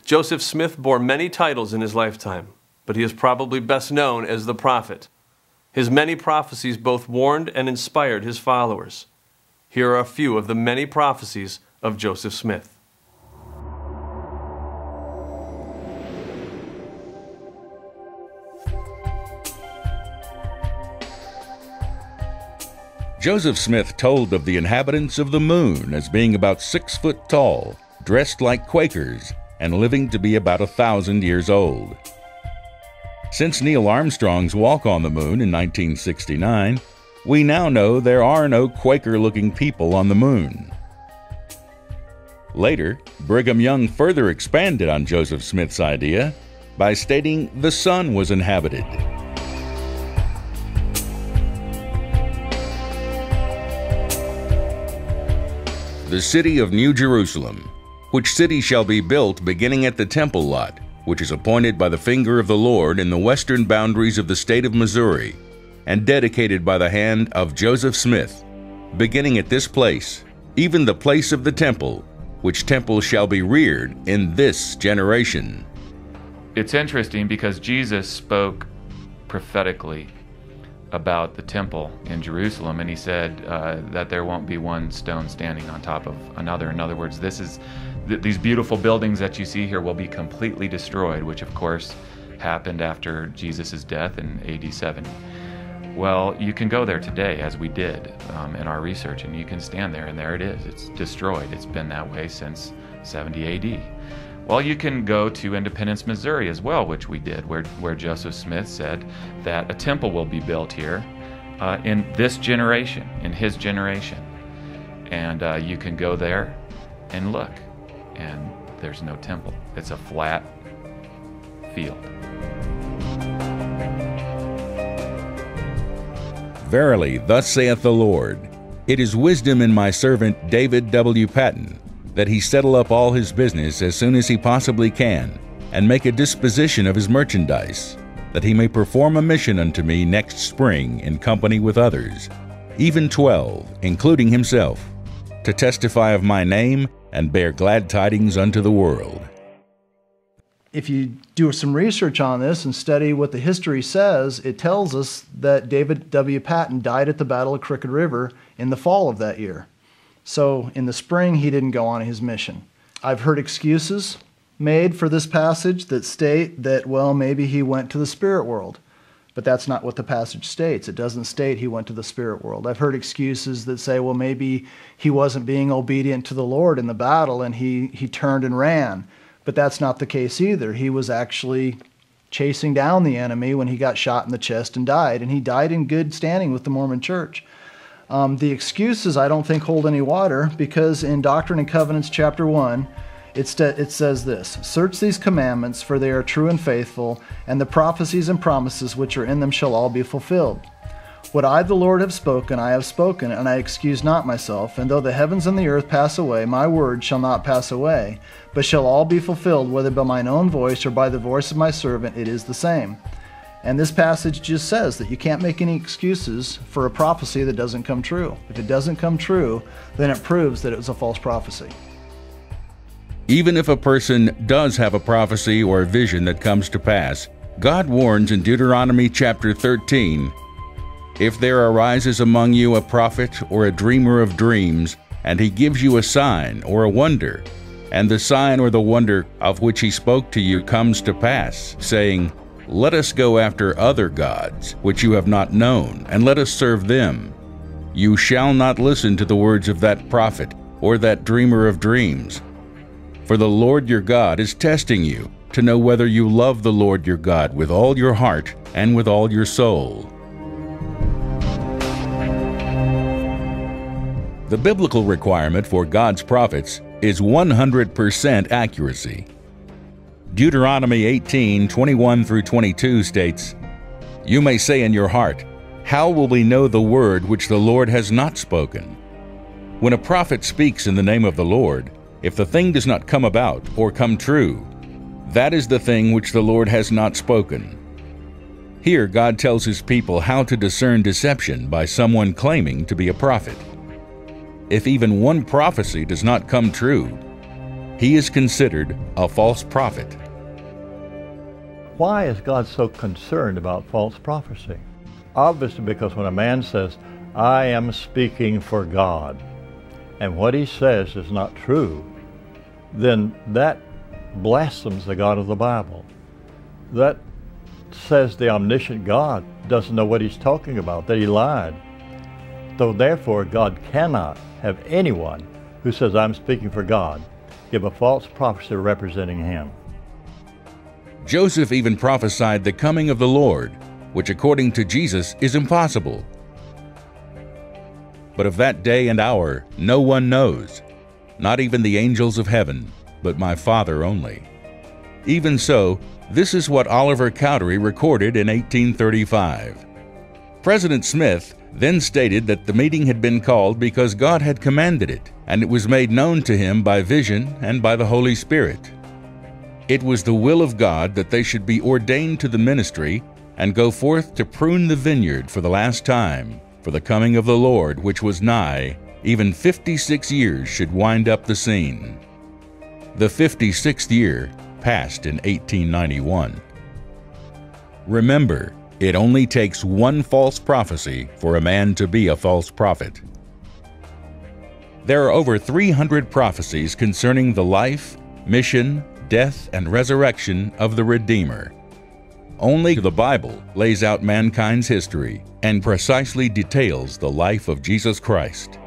Joseph Smith bore many titles in his lifetime, but he is probably best known as the prophet. His many prophecies both warned and inspired his followers. Here are a few of the many prophecies of Joseph Smith. Joseph Smith told of the inhabitants of the moon as being about 6 foot tall, dressed like Quakers, and living to be about 1,000 years old. Since Neil Armstrong's walk on the moon in 1969, we now know there are no Quaker-looking people on the moon. Later, Brigham Young further expanded on Joseph Smith's idea by stating the sun was inhabited. The city of New Jerusalem, which city shall be built beginning at the temple lot, which is appointed by the finger of the Lord in the western boundaries of the state of Missouri, and dedicated by the hand of Joseph Smith, beginning at this place, even the place of the temple, which temple shall be reared in this generation. It's interesting because Jesus spoke prophetically about the temple in Jerusalem, and he said that there won't be one stone standing on top of another. In other words, these beautiful buildings that you see here will be completely destroyed, which of course happened after Jesus' death in AD 70. Well, you can go there today, as we did in our research, and you can stand there, and there it is. It's destroyed. It's been that way since 70 AD. Well, you can go to Independence, Missouri as well, which we did, where Joseph Smith said that a temple will be built here in this generation, in his generation. And you can go there and look, and there's no temple. It's a flat field. Verily, thus saith the Lord, it is wisdom in my servant David W. Patton, that he settle up all his business as soon as he possibly can, and make a disposition of his merchandise, that he may perform a mission unto me next spring in company with others, even 12, including himself, to testify of my name and bear glad tidings unto the world. If you do some research on this and study what the history says, it tells us that David W. Patton died at the Battle of Crooked River in the fall of that year. So in the spring, he didn't go on his mission. I've heard excuses made for this passage that state that, well, maybe he went to the spirit world. But that's not what the passage states. It doesn't state he went to the spirit world. I've heard excuses that say, well, maybe he wasn't being obedient to the Lord in the battle and he turned and ran. But that's not the case either. He was actually chasing down the enemy when he got shot in the chest and died. And he died in good standing with the Mormon Church. The excuses I don't think hold any water, because in Doctrine and Covenants chapter 1, it says this: search these commandments, for they are true and faithful, and the prophecies and promises which are in them shall all be fulfilled. What I, the Lord, have spoken, I have spoken, and I excuse not myself. And though the heavens and the earth pass away, my word shall not pass away, but shall all be fulfilled, whether by mine own voice or by the voice of my servant, it is the same. And this passage just says that you can't make any excuses for a prophecy that doesn't come true. If it doesn't come true, then it proves that it was a false prophecy. Even if a person does have a prophecy or a vision that comes to pass, God warns in Deuteronomy chapter 13, if there arises among you a prophet or a dreamer of dreams, and he gives you a sign or a wonder, and the sign or the wonder of which he spoke to you comes to pass, saying, let us go after other gods, which you have not known, and let us serve them. You shall not listen to the words of that prophet or that dreamer of dreams. For the Lord your God is testing you to know whether you love the Lord your God with all your heart and with all your soul. The biblical requirement for God's prophets is 100% accuracy. Deuteronomy 18:21 through 22 states, you may say in your heart, how will we know the word which the Lord has not spoken? When a prophet speaks in the name of the Lord, if the thing does not come about or come true, that is the thing which the Lord has not spoken. Here God tells his people how to discern deception by someone claiming to be a prophet. If even one prophecy does not come true, he is considered a false prophet. Why is God so concerned about false prophecy? Obviously because when a man says, I am speaking for God, and what he says is not true, then that blasphemes the God of the Bible. That says the omniscient God doesn't know what he's talking about, that he lied. So therefore, God cannot have anyone who says, I'm speaking for God, give a false prophecy representing him. Joseph even prophesied the coming of the Lord, which according to Jesus is impossible. But of that day and hour no one knows, not even the angels of heaven, but my Father only. Even so, this is what Oliver Cowdery recorded in 1835. President Smith then stated that the meeting had been called because God had commanded it, and it was made known to him by vision and by the Holy Spirit. It was the will of God that they should be ordained to the ministry and go forth to prune the vineyard for the last time, for the coming of the Lord, which was nigh, even 56 years should wind up the scene. The 56th year passed in 1891. Remember, it only takes one false prophecy for a man to be a false prophet. There are over 300 prophecies concerning the life, mission, death, and resurrection of the Redeemer. Only the Bible lays out mankind's history and precisely details the life of Jesus Christ.